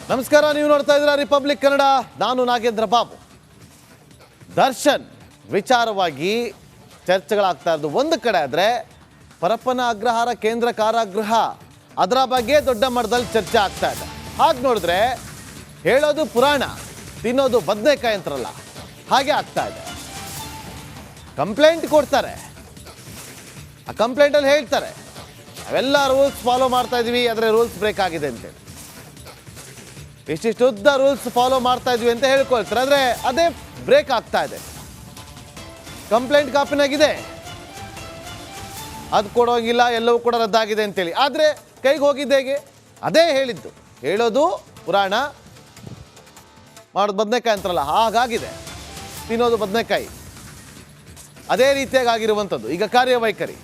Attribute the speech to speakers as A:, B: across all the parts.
A: ನಮಸ್ಕಾರ, ನೀವು ನೋಡ್ತಾ ಇದ್ದೀರಾ ರಿಪಬ್ಲಿಕ್ ಕನ್ನಡ. ನಾನು ನಾಗೇಂದ್ರ ಬಾಬು. ದರ್ಶನ್ ವಿಚಾರವಾಗಿ ಚರ್ಚೆಗಳಾಗ್ತಾ ಇರೋದು ಒಂದು ಕಡೆ ಆದರೆ, ಪರಪ್ಪನ ಅಗ್ರಹಾರ ಕೇಂದ್ರ ಕಾರಾಗೃಹ ಅದರ ಬಗ್ಗೆ ದೊಡ್ಡ ಮಟ್ಟದಲ್ಲಿ ಚರ್ಚೆ ಆಗ್ತಾ ಇದೆ. ಹಾಗೆ ನೋಡಿದ್ರೆ ಹೇಳೋದು ಪುರಾಣ, ತಿನ್ನೋದು ಬದನೆಕಾಯಿ ಅಂತಾರಲ್ಲ, ಹಾಗೆ ಆಗ್ತಾ ಇದೆ. ಕಂಪ್ಲೇಂಟ್ ಕೊಡ್ತಾರೆ, ಆ ಕಂಪ್ಲೇಂಟಲ್ಲಿ ಹೇಳ್ತಾರೆ ನಾವೆಲ್ಲ ರೂಲ್ಸ್ ಫಾಲೋ ಮಾಡ್ತಾ ಇದೀವಿ, ಆದರೆ ರೂಲ್ಸ್ ಬ್ರೇಕ್ ಆಗಿದೆ ಅಂತೇಳಿ. ಇಷ್ಟಿಷ್ಟುದ್ದ ರೂಲ್ಸ್ ಫಾಲೋ ಮಾಡ್ತಾ ಇದ್ವಿ ಅಂತ ಹೇಳ್ಕೊಳ್ತಾರೆ, ಆದರೆ ಅದೇ ಬ್ರೇಕ್ ಆಗ್ತಾ ಇದೆ. ಕಂಪ್ಲೇಂಟ್ ಕಾಪಿನಾಗಿದೆ, ಅದು ಕೊಡೋಂಗಿಲ್ಲ, ಎಲ್ಲವೂ ಕೂಡ ರದ್ದಾಗಿದೆ ಅಂತೇಳಿ. ಆದರೆ ಕೈಗೆ ಹೋಗಿದ್ದ ಹೇಗೆ? ಅದೇ ಹೇಳಿದ್ದು, ಹೇಳೋದು ಪುರಾಣ, ಮಾಡೋದು ಬದನೆಕಾಯಿ ಅಂತಾರಲ್ಲ, ಹಾಗಾಗಿದೆ. ತಿನ್ನೋದು ಬದನೆಕಾಯಿ ಅದೇ ರೀತಿಯಾಗಿ ಆಗಿರುವಂಥದ್ದು. ಈಗ ಕಾರ್ಯವೈಖರಿ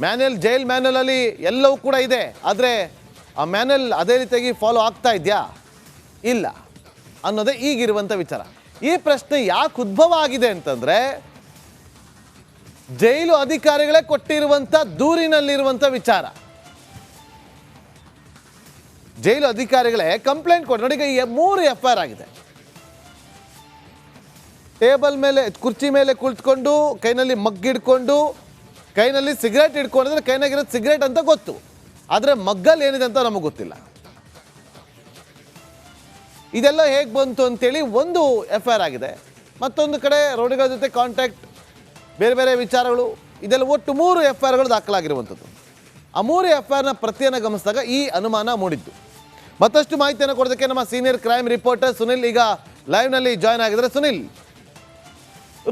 A: ಮ್ಯಾನ್ಯಲ್, ಜೈಲ್ ಮ್ಯಾನ್ಯಲಲ್ಲಿ ಎಲ್ಲವೂ ಕೂಡ ಇದೆ, ಆದರೆ ಆ ಮ್ಯಾನ್ಯಲ್ ಅದೇ ರೀತಿಯಾಗಿ ಫಾಲೋ ಆಗ್ತಾ ಇದೆಯಾ, ಇಲ್ಲ ಅನ್ನೋದೇ ಈಗಿರುವಂಥ ವಿಚಾರ. ಈ ಪ್ರಶ್ನೆ ಯಾಕೆ ಉದ್ಭವ ಆಗಿದೆ ಅಂತಂದರೆ, ಜೈಲು ಅಧಿಕಾರಿಗಳೇ ಕೊಟ್ಟಿರುವಂಥ ದೂರಿನಲ್ಲಿರುವಂಥ ವಿಚಾರ. ಜೈಲು ಅಧಿಕಾರಿಗಳೇ ಕಂಪ್ಲೇಂಟ್ ಕೊಟ್ಟು ನೋಡಿ. ಈಗ 3 FIR ಆಗಿದೆ. ಟೇಬಲ್ ಮೇಲೆ, ಕುರ್ಚಿ ಮೇಲೆ ಕುಳಿತುಕೊಂಡು, ಕೈನಲ್ಲಿ ಮಗ್ಗಿಡ್ಕೊಂಡು, ಕೈನಲ್ಲಿ ಸಿಗರೇಟ್ ಹಿಡ್ಕೊಂಡಿದ್ರೆ ಕೈನಾಗಿರೋದು ಸಿಗರೇಟ್ ಅಂತ ಗೊತ್ತು, ಆದರೆ ಮಗ್ಗಲ್ಲಿ ಏನಿದೆ ಅಂತ ನಮಗೆ ಗೊತ್ತಿಲ್ಲ. ಇದೆಲ್ಲ ಹೇಗೆ ಬಂತು ಅಂತೇಳಿ ಒಂದು FIR ಆಗಿದೆ. ಮತ್ತೊಂದು ಕಡೆ ರೌಡಿಗಳ ಜೊತೆ ಕಾಂಟ್ಯಾಕ್ಟ್, ಬೇರೆ ಬೇರೆ ವಿಚಾರಗಳು, ಇದೆಲ್ಲ ಒಟ್ಟು 3 FIRಗಳು ದಾಖಲಾಗಿರುವಂಥದ್ದು. ಆ 3 FIRನ ಪ್ರತಿಯನ್ನು ಗಮನಿಸಿದಾಗ ಈ ಅನುಮಾನ ಮೂಡಿದ್ದು. ಮತ್ತಷ್ಟು ಮಾಹಿತಿಯನ್ನು ಕೊಡೋದಕ್ಕೆ ನಮ್ಮ ಸೀನಿಯರ್ ಕ್ರೈಮ್ ರಿಪೋರ್ಟರ್ ಸುನಿಲ್ ಈಗ ಲೈವ್ನಲ್ಲಿ ಜಾಯ್ನ್ ಆಗಿದ್ದಾರೆ. ಸುನಿಲ್,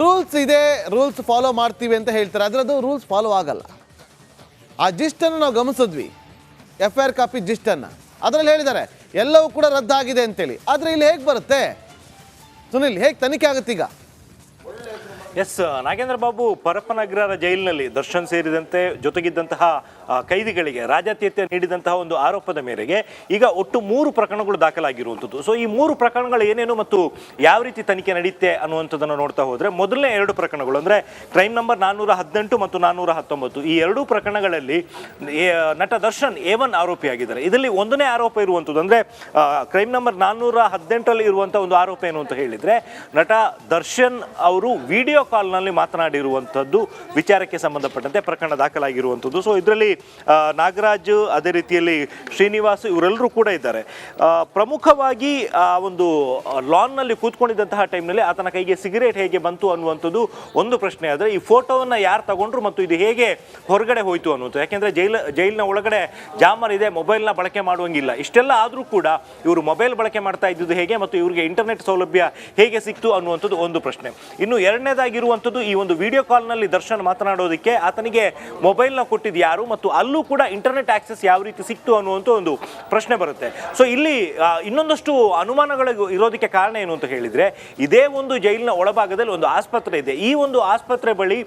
A: ರೂಲ್ಸ್ ಇದೆ, ರೂಲ್ಸ್ ಫಾಲೋ ಮಾಡ್ತೀವಿ ಅಂತ ಹೇಳ್ತಾರೆ, ಆದರೆ ಅದು ರೂಲ್ಸ್ ಫಾಲೋ ಆಗಲ್ಲ. ಆ ಜಿಸ್ಟನ್ನು ನಾವು ಗಮನಿಸಿದ್ವಿ, FIR ಕಾಪಿ ಜಿಸ್ಟನ್ನು, ಅದರಲ್ಲಿ ಹೇಳಿದ್ದಾರೆ ಎಲ್ಲವೂ ಕೂಡ ರದ್ದಾಗಿದೆ ಅಂತೇಳಿ. ಆದರೆ ಇಲ್ಲಿ ಹೇಗೆ ಬರುತ್ತೆ ಸುನಿಲ್, ಹೇಗೆ ತನಿಖೆ ಆಗುತ್ತೆ ಈಗ?
B: ಎಸ್ ನಾಗೇಂದ್ರ ಬಾಬು, ಪರಪ್ಪನಗ್ರಹಾರ ಜೈಲಿನಲ್ಲಿ ದರ್ಶನ್ ಸೇರಿದಂತೆ ಜೊತೆಗಿದ್ದಂತಹ ಕೈದಿಗಳಿಗೆ ರಾಜಾತ್ಯತೆ ನೀಡಿದಂತಹ ಒಂದು ಆರೋಪದ ಮೇರೆಗೆ ಈಗ ಒಟ್ಟು 3 ಪ್ರಕರಣಗಳು ದಾಖಲಾಗಿರುವಂಥದ್ದು. ಸೊ ಈ 3 ಪ್ರಕರಣಗಳು ಏನೇನು ಮತ್ತು ಯಾವ ರೀತಿ ತನಿಖೆ ನಡೆಯುತ್ತೆ ಅನ್ನುವಂಥದ್ದನ್ನು ನೋಡ್ತಾ ಹೋದರೆ, ಮೊದಲನೇ 2 ಪ್ರಕರಣಗಳು ಅಂದರೆ ಕ್ರೈಮ್ ನಂಬರ್ 418 ಮತ್ತು 419, ಈ 2 ಪ್ರಕರಣಗಳಲ್ಲಿ ನಟ ದರ್ಶನ್ A1 ಆರೋಪಿಯಾಗಿದ್ದಾರೆ. ಇದರಲ್ಲಿ ಒಂದನೇ ಆರೋಪ ಇರುವಂಥದ್ದು ಅಂದರೆ ಕ್ರೈಮ್ ನಂಬರ್ 418 ಇರುವಂಥ ಒಂದು ಆರೋಪ ಏನು ಅಂತ ಹೇಳಿದರೆ, ನಟ ದರ್ಶನ್ ಅವರು ವಿಡಿಯೋ ಕಾಲ್ನಲ್ಲಿ ಮಾತನಾಡಿರುವಂಥದ್ದು ವಿಚಾರಕ್ಕೆ ಸಂಬಂಧಪಟ್ಟಂತೆ ಪ್ರಕರಣ ದಾಖಲಾಗಿರುವಂಥದ್ದು. ಸೊ ಇದರಲ್ಲಿ ನಾಗರಾಜ್, ಅದೇ ರೀತಿಯಲ್ಲಿ ಶ್ರೀನಿವಾಸ್ ಇವರೆಲ್ಲರೂ ಕೂಡ ಇದ್ದಾರೆ. ಪ್ರಮುಖವಾಗಿ ಆ ಒಂದು ಲಾನ್ನಲ್ಲಿ ಕೂತ್ಕೊಂಡಿದ್ದಂತಹ ಟೈಮ್ನಲ್ಲಿ ಆತನ ಕೈಗೆ ಸಿಗರೇಟ್ ಹೇಗೆ ಬಂತು ಅನ್ನುವಂಥದ್ದು ಒಂದು ಪ್ರಶ್ನೆ. ಆದರೆ ಈ ಫೋಟೋವನ್ನು ಯಾರು ತಗೊಂಡ್ರು ಮತ್ತು ಇದು ಹೇಗೆ ಹೊರಗಡೆ ಹೋಯಿತು ಅನ್ನುವಂಥದ್ದು, ಯಾಕೆಂದರೆ ಜೈಲಿನ ಒಳಗಡೆ ಜಾಮರ್ ಇದೆ, ಮೊಬೈಲ್ನ ಬಳಕೆ ಮಾಡುವಂಗಿಲ್ಲ. ಇಷ್ಟೆಲ್ಲ ಆದರೂ ಕೂಡ ಇವರು ಮೊಬೈಲ್ ಬಳಕೆ ಮಾಡ್ತಾ ಇದ್ದುದು ಹೇಗೆ ಮತ್ತು ಇವರಿಗೆ ಇಂಟರ್ನೆಟ್ ಸೌಲಭ್ಯ ಹೇಗೆ ಸಿಕ್ತು ಅನ್ನುವಂಥದ್ದು ಒಂದು ಪ್ರಶ್ನೆ. ಇನ್ನು ಎರಡನೇದಾಗಿರುವಂಥದ್ದು, ಈ ಒಂದು ವಿಡಿಯೋ ಕಾಲ್ನಲ್ಲಿ ದರ್ಶನ್ ಮಾತನಾಡೋದಕ್ಕೆ ಆತನಿಗೆ ಮೊಬೈಲ್ನ ಕೊಟ್ಟಿದ್ದು ಯಾರು ಮತ್ತು ಅಲ್ಲೂ ಕೂಡ ಇಂಟರ್ನೆಟ್ ಆಕ್ಸೆಸ್ ಯಾವ ರೀತಿ ಸಿಕ್ತು ಅನ್ನುವಂಥ ಒಂದು ಪ್ರಶ್ನೆ ಬರುತ್ತೆ. ಸೊ ಇಲ್ಲಿ ಇನ್ನೊಂದಷ್ಟು ಅನುಮಾನಗಳು ಇರೋದಕ್ಕೆ ಕಾರಣ ಏನು ಅಂತ ಹೇಳಿದರೆ, ಇದೇ ಒಂದು ಜೈಲಿನ ಒಳಭಾಗದಲ್ಲಿ ಒಂದು ಆಸ್ಪತ್ರೆ ಇದೆ. ಈ ಒಂದು ಆಸ್ಪತ್ರೆ ಬಳಿ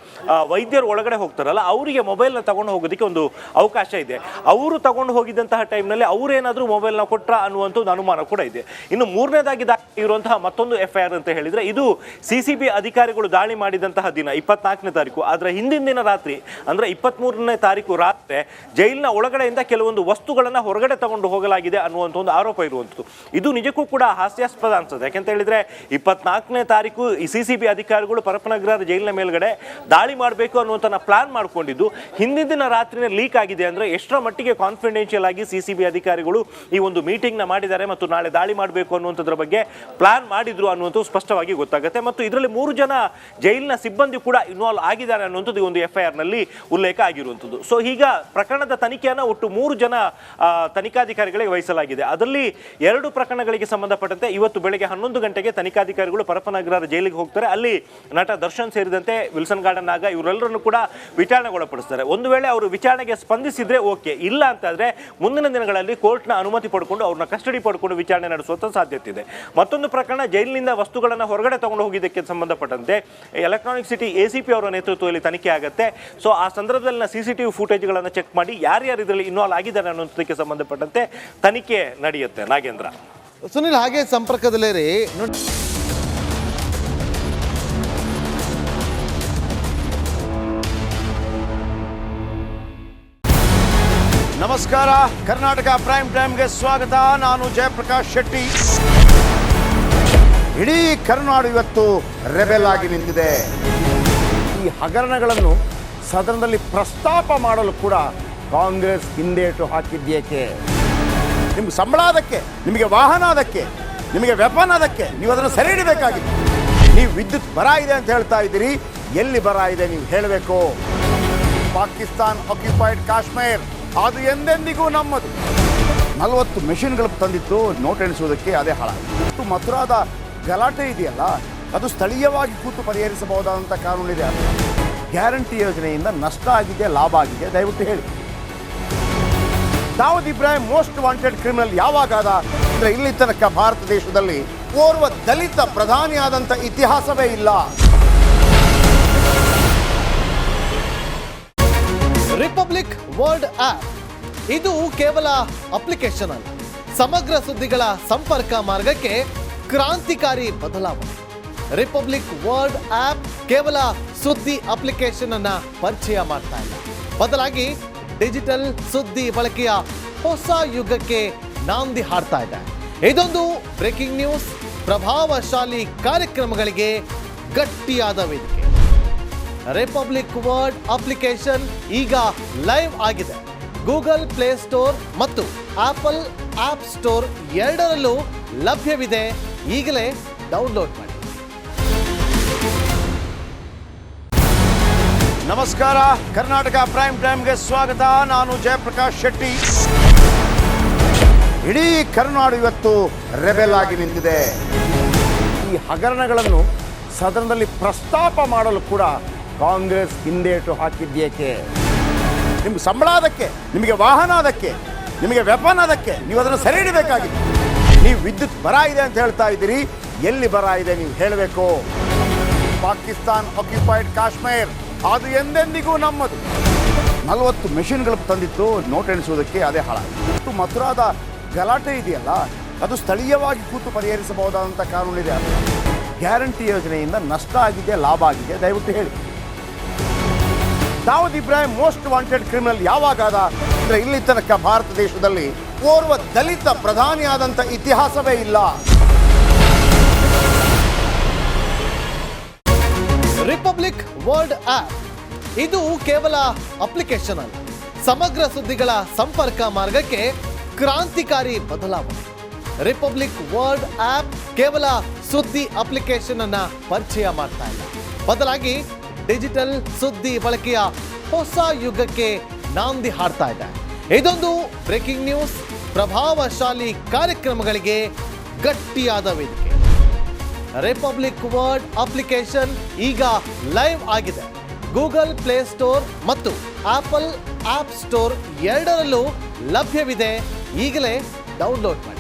B: ವೈದ್ಯರು ಒಳಗಡೆ ಹೋಗ್ತಾರಲ್ಲ, ಅವರಿಗೆ ಮೊಬೈಲ್ನ ತಗೊಂಡು ಹೋಗೋದಕ್ಕೆ ಒಂದು ಅವಕಾಶ ಇದೆ. ಅವರು ತಗೊಂಡು ಹೋಗಿದ್ದಂತಹ ಟೈಮ್ನಲ್ಲಿ ಅವರೇನಾದರೂ ಮೊಬೈಲ್ನ ಕೊಟ್ರ ಅನ್ನುವಂಥ ಒಂದು ಅನುಮಾನ ಕೂಡ ಇದೆ. ಇನ್ನು ಮೂರನೇದಾಗಿ ಇರುವಂತಹ ಮತ್ತೊಂದು FIR ಅಂತ ಹೇಳಿದರೆ, ಇದು CCB ಅಧಿಕಾರಿಗಳು ದಾಳಿ ಮಾಡಿದಂತಹ ದಿನ 24ನೇ ತಾರೀಕು, ಅದರ ಹಿಂದಿನ ದಿನ ರಾತ್ರಿ ಅಂದರೆ 23ನೇ ತಾರೀಕು ರಾತ್ರಿ ಜೈಲಿನ ಒಳಗಡೆಯಿಂದ ಕೆಲವೊಂದು ವಸ್ತುಗಳನ್ನು ಹೊರಗಡೆ ತಗೊಂಡು ಹೋಗಲಾಗಿದೆ ಅನ್ನುವಂಥ ಒಂದು ಆರೋಪ ಇರುವಂಥದ್ದು. ಇದು ನಿಜಕ್ಕೂ ಕೂಡ ಹಾಸ್ಯಾಸ್ಪದ ಅನ್ಸುತ್ತೆ. ಯಾಕೆಂತ ಹೇಳಿದರೆ 24ನೇ ತಾರೀಕು ಈ CCB ಅಧಿಕಾರಿಗಳು ಪರಪ್ಪನಗ್ರಹಾರ ಜೈಲಿನ ಮೇಲ್ಗಡೆ ದಾಳಿ ಮಾಡಬೇಕು ಅನ್ನುವಂಥ ಪ್ಲಾನ್ ಮಾಡ್ಕೊಂಡಿದ್ದು ಹಿಂದಿನ ದಿನ ರಾತ್ರಿನೇ ಲೀಕ್ ಆಗಿದೆ. ಅಂದರೆ ಎಷ್ಟರ ಮಟ್ಟಿಗೆ ಕಾನ್ಫಿಡೆನ್ಷಿಯಲ್ ಆಗಿ CCB ಅಧಿಕಾರಿಗಳು ಈ ಒಂದು ಮೀಟಿಂಗ್ನ ಮಾಡಿದ್ದಾರೆ ಮತ್ತು ನಾಳೆ ದಾಳಿ ಮಾಡಬೇಕು ಅನ್ನುವಂಥದ್ರ ಬಗ್ಗೆ ಪ್ಲಾನ್ ಮಾಡಿದ್ರು ಅನ್ನುವಂಥದ್ದು ಸ್ಪಷ್ಟವಾಗಿ ಗೊತ್ತಾಗುತ್ತೆ. ಮತ್ತು ಇದರಲ್ಲಿ 3 ಜನ ಜೈಲಿನ ಸಿಬ್ಬಂದಿ ಕೂಡ ಇನ್ವಾಲ್ವ್ ಆಗಿದ್ದಾರೆ ಅನ್ನುವಂಥದ್ದು ಒಂದು FIR ನಲ್ಲಿ ಉಲ್ಲೇಖ ಆಗಿರುವಂಥದ್ದು. ಸೊ ಈಗ ಪ್ರಕರಣದ ತನಿಖೆಯನ್ನು ಒಟ್ಟು 3 ಜನ ತನಿಖಾಧಿಕಾರಿಗಳಿಗೆ ವಹಿಸಲಾಗಿದೆ. ಅದರಲ್ಲಿ 2 ಪ್ರಕರಣಗಳಿಗೆ ಸಂಬಂಧಪಟ್ಟಂತೆ ಇವತ್ತು ಬೆಳಗ್ಗೆ 11 ಗಂಟೆಗೆ ತನಿಖಾಧಿಕಾರಿಗಳು ಪರಪ್ಪನಗ್ರಹಾರ ಜೈಲಿಗೆ ಹೋಗ್ತಾರೆ. ಅಲ್ಲಿ ನಟ ದರ್ಶನ್ ಸೇರಿದಂತೆ ವಿಲ್ಸನ್ ಗಾರ್ಡನ್ ನಾಗ ಇವರೆಲ್ಲರನ್ನು ಕೂಡ ವಿಚಾರಣೆಗೊಳಪಡಿಸ್ತಾರೆ. ಒಂದು ವೇಳೆ ಅವರು ವಿಚಾರಣೆಗೆ ಸ್ಪಂದಿಸಿದ್ರೆ ಓಕೆ, ಇಲ್ಲ ಅಂತಾದ್ರೆ ಮುಂದಿನ ದಿನಗಳಲ್ಲಿ ಕೋರ್ಟ್ನ ಅನುಮತಿ ಪಡ್ಕೊಂಡು ಅವ್ರನ್ನ ಕಸ್ಟಡಿ ಪಡ್ಕೊಂಡು ವಿಚಾರಣೆ ನಡೆಸುವಂತ ಸಾಧ್ಯತೆ ಇದೆ. ಮತ್ತೊಂದು ಪ್ರಕರಣ, ಜೈಲಿನಿಂದ ವಸ್ತುಗಳನ್ನು ಹೊರಗಡೆ ತಗೊಂಡು ಹೋಗಿದ್ದಕ್ಕೆ ಸಂಬಂಧಪಟ್ಟಂತೆ ಎಲೆಕ್ಟ್ರಾನಿಕ್ ಸಿಟಿ ACP ಅವರ ನೇತೃತ್ವದಲ್ಲಿ ತನಿಖೆ ಆಗುತ್ತೆ. ಸೊ ಆ ಸಂದರ್ಭದಲ್ಲಿ CCTV ಫುಟೇಜ್ಗಳನ್ನು ಚೆಕ್ ಮಾಡಿ ಯಾರ್ಯಾರು ಇದರಲ್ಲಿ ಇನ್ವಾಲ್ವ್ ಆಗಿದ್ದಾರೆ ಅನ್ನೋದಕ್ಕೆ ಸಂಬಂಧಪಟ್ಟಂತೆ ತನಿಖೆ ನಡೆಯುತ್ತೆ. ನಾಗೇಂದ್ರ,
A: ಸುನಿಲ್ ಹಾಗೆ ಸಂಪರ್ಕದಲ್ಲೇ ರೀ. ನಮ್ಮ
C: ನಮಸ್ಕಾರ, ಕರ್ನಾಟಕ ಪ್ರೈಮ್ ಟೈಮ್ಗೆ ಸ್ವಾಗತ. ನಾನು ಜಯಪ್ರಕಾಶ್ ಶೆಟ್ಟಿ. ಇಡೀ ಕರುನಾಡು ಇವತ್ತು ರೆಬೆಲ್ ಆಗಿ ನಿಂತಿದೆ. ಈ ಹಗರಣಗಳನ್ನು ಸದನದಲ್ಲಿ ಪ್ರಸ್ತಾಪ ಮಾಡಲು ಕೂಡ ಕಾಂಗ್ರೆಸ್ ಹಿಂದೇಟು ಹಾಕಿದ್ದೇಕೆ? ನಿಮ್ಗೆ ಸಂಬಳ ಅದಕ್ಕೆ, ನಿಮಗೆ ವಾಹನ ಅದಕ್ಕೆ, ನಿಮಗೆ ವೆಪನ್ ಅದಕ್ಕೆ, ನೀವು ಅದನ್ನು ಸೆರೆ ಹಿಡಿಬೇಕಾಗಿತ್ತು. ನೀವು ವಿದ್ಯುತ್ ಬರ ಇದೆ ಅಂತ ಹೇಳ್ತಾ ಇದ್ದೀರಿ, ಎಲ್ಲಿ ಬರ ಇದೆ ನೀವು ಹೇಳಬೇಕು. ಪಾಕಿಸ್ತಾನ್ ಆಕ್ಯುಪೈಡ್ ಕಾಶ್ಮೀರ್ ಅದು ಎಂದೆಂದಿಗೂ ನಮ್ಮದು. 40 ಮೆಷಿನ್ಗಳು ತಂದಿತ್ತು ನೋಟ್ ಎಣಿಸುವುದಕ್ಕೆ, ಅದೇ ಹಾಳಾಯಿತು. ಮಥುರಾದ ಗಲಾಟೆ ಇದೆಯಲ್ಲ, ಅದು ಸ್ಥಳೀಯವಾಗಿ ಕೂತು ಪರಿಹರಿಸಬಹುದಾದಂಥ ಕಾನೂನಿದೆ. ಗ್ಯಾರಂಟಿ ಯೋಜನೆಯಿಂದ ನಷ್ಟ ಆಗಿದೆ, ಲಾಭ ಆಗಿದೆ, ದಯವಿಟ್ಟು ಹೇಳಿ. Dawood Ibrahim most wanted criminal ಯಾವಾಗಾದ ಅಂದರೆ ಇಲ್ಲಿ ತನಕ ಭಾರತ ದೇಶದಲ್ಲಿ ಓರ್ವ ದಲಿತ ಪ್ರಧಾನಿಯಾದಂಥ ಇತಿಹಾಸವೇ ಇಲ್ಲ.
A: ರಿಪಬ್ಲಿಕ್ ವರ್ಲ್ಡ್ ಆಪ್ ಇದು ಕೇವಲ ಅಪ್ಲಿಕೇಶನ್ ಅಲ್ಲ, ಸಮಗ್ರ ಸುದ್ದಿಗಳ ಸಂಪರ್ಕ ಮಾರ್ಗಕ್ಕೆ ಕ್ರಾಂತಿಕಾರಿ ಬದಲಾವಣೆ. ರಿಪಬ್ಲಿಕ್ ವರ್ಲ್ಡ್ ಆಪ್ ಕೇವಲ ಸುದ್ದಿ ಅಪ್ಲಿಕೇಶನ್ ಅನ್ನ ಪರಿಚಯ ಮಾಡ್ತಾ ಇಲ್ಲ, ಬದಲಾಗಿ ಡಿಜಿಟಲ್ ಸುದ್ದಿ ಬಳಕೆಯ ಹೊಸ ಯುಗಕ್ಕೆ ನಾಂದಿ ಹಾಡ್ತಾ ಇದೆ. ಇದೊಂದು ಬ್ರೇಕಿಂಗ್ ನ್ಯೂಸ್, ಪ್ರಭಾವಶಾಲಿ ಕಾರ್ಯಕ್ರಮಗಳಿಗೆ ಗಟ್ಟಿಯಾದ ವೇದಿಕೆ. ರಿಪಬ್ಲಿಕ್ ವರ್ಲ್ಡ್ ಅಪ್ಲಿಕೇಶನ್ ಈಗ ಲೈವ್ ಆಗಿದೆ. ಗೂಗಲ್ ಪ್ಲೇ ಸ್ಟೋರ್ ಮತ್ತು ಆಪಲ್ ಆಪ್ ಸ್ಟೋರ್ ಎರಡರಲ್ಲೂ ಲಭ್ಯವಿದೆ. ಈಗಲೇ ಡೌನ್ಲೋಡ್ ಮಾಡಿ.
C: ನಮಸ್ಕಾರ, ಕರ್ನಾಟಕ ಪ್ರೈಮ್ ಟೈಮ್ಗೆ ಸ್ವಾಗತ. ನಾನು ಜಯಪ್ರಕಾಶ್ ಶೆಟ್ಟಿ. ಇಡೀ ಕರುನಾಡು ಇವತ್ತು ರೆಬೆಲ್ ಆಗಿ ನಿಂತಿದೆ. ಈ ಹಗರಣಗಳನ್ನು ಸದನದಲ್ಲಿ ಪ್ರಸ್ತಾಪ ಮಾಡಲು ಕೂಡ ಕಾಂಗ್ರೆಸ್ ಹಿಂದೇಟು ಹಾಕಿದ್ದೇಕೆ? ನಿಮ್ಗೆ ಸಂಬಳ ಅದಕ್ಕೆ, ನಿಮಗೆ ವಾಹನ ಅದಕ್ಕೆ, ನಿಮಗೆ ವೆಪನ್ ಅದಕ್ಕೆ, ನೀವು ಅದನ್ನು ಸೆರೆ ಹಿಡಿಬೇಕಾಗಿತ್ತು. ನೀವು ವಿದ್ಯುತ್ ಬರ ಇದೆ ಅಂತ ಹೇಳ್ತಾ ಇದ್ದೀರಿ, ಎಲ್ಲಿ ಬರ ಇದೆ ನೀವು ಹೇಳಬೇಕು. ಪಾಕಿಸ್ತಾನ್ ಆಕ್ಯುಪೈಡ್ ಕಾಶ್ಮೀರ್ ಅದು ಎಂದೆಂದಿಗೂ ನಮ್ಮದು. 40 ಮೆಷಿನ್ಗಳು ತಂದಿತ್ತು ನೋಟ್ ಎಣಿಸುವುದಕ್ಕೆ, ಅದೇ ಹಾಳಾಯಿತು. ಮಥುರಾದ ಗಲಾಟೆ ಇದೆಯಲ್ಲ, ಅದು ಸ್ಥಳೀಯವಾಗಿ ಕೂತು ಪರಿಹರಿಸಬಹುದಾದಂಥ ಕಾನೂನಿದೆ. ಗ್ಯಾರಂಟಿ ಯೋಜನೆಯಿಂದ ನಷ್ಟ ಆಗಿದೆ, ಲಾಭ ಆಗಿದೆ, ದಯವಿಟ್ಟು ಹೇಳಿ. Dawood Ibrahim most wanted criminal ಯಾವಾಗಾದ ಅಂದರೆ ಇಲ್ಲಿ ತನಕ ಭಾರತ ದೇಶದಲ್ಲಿ ಓರ್ವ ದಲಿತ ಪ್ರಧಾನಿಯಾದಂಥ ಇತಿಹಾಸವೇ ಇಲ್ಲ.
A: ರಿಪಬ್ಲಿಕ್ ವರ್ಲ್ಡ್ ಆಪ್ ಇದು ಕೇವಲ ಅಪ್ಲಿಕೇಶನ್ ಅಲ್ಲ, ಸಮಗ್ರ ಸುದ್ದಿಗಳ ಸಂಪರ್ಕ ಮಾರ್ಗಕ್ಕೆ ಕ್ರಾಂತಿಕಾರಿ ಬದಲಾವಣೆ. ರಿಪಬ್ಲಿಕ್ ವರ್ಲ್ಡ್ ಆಪ್ ಕೇವಲ ಸುದ್ದಿ ಅಪ್ಲಿಕೇಶನ್ ಅನ್ನ ಪರಿಚಯ ಮಾಡ್ತಾ ಇಲ್ಲ, ಬದಲಾಗಿ ಡಿಜಿಟಲ್ ಸುದ್ದಿ ಬಳಕೆಯ ಹೊಸ ಯುಗಕ್ಕೆ ನಾಂದಿ ಹಾಡ್ತಾ ಇದೆ. ಇದೊಂದು ಬ್ರೇಕಿಂಗ್ ನ್ಯೂಸ್, ಪ್ರಭಾವಶಾಲಿ ಕಾರ್ಯಕ್ರಮಗಳಿಗೆ ಗಟ್ಟಿಯಾದ ವೇದಿಕೆ. ರಿಪಬ್ಲಿಕ್ ವರ್ಲ್ಡ್ ಅಪ್ಲಿಕೇಶನ್ ಈಗ ಲೈವ್ ಆಗಿದೆ. ಗೂಗಲ್ ಪ್ಲೇ ಸ್ಟೋರ್ ಮತ್ತು ಆಪಲ್ ಆಪ್ ಸ್ಟೋರ್ ಎರಡರಲ್ಲೂ ಲಭ್ಯವಿದೆ. ಈಗಲೇ ಡೌನ್ಲೋಡ್ ಮಾಡಿ.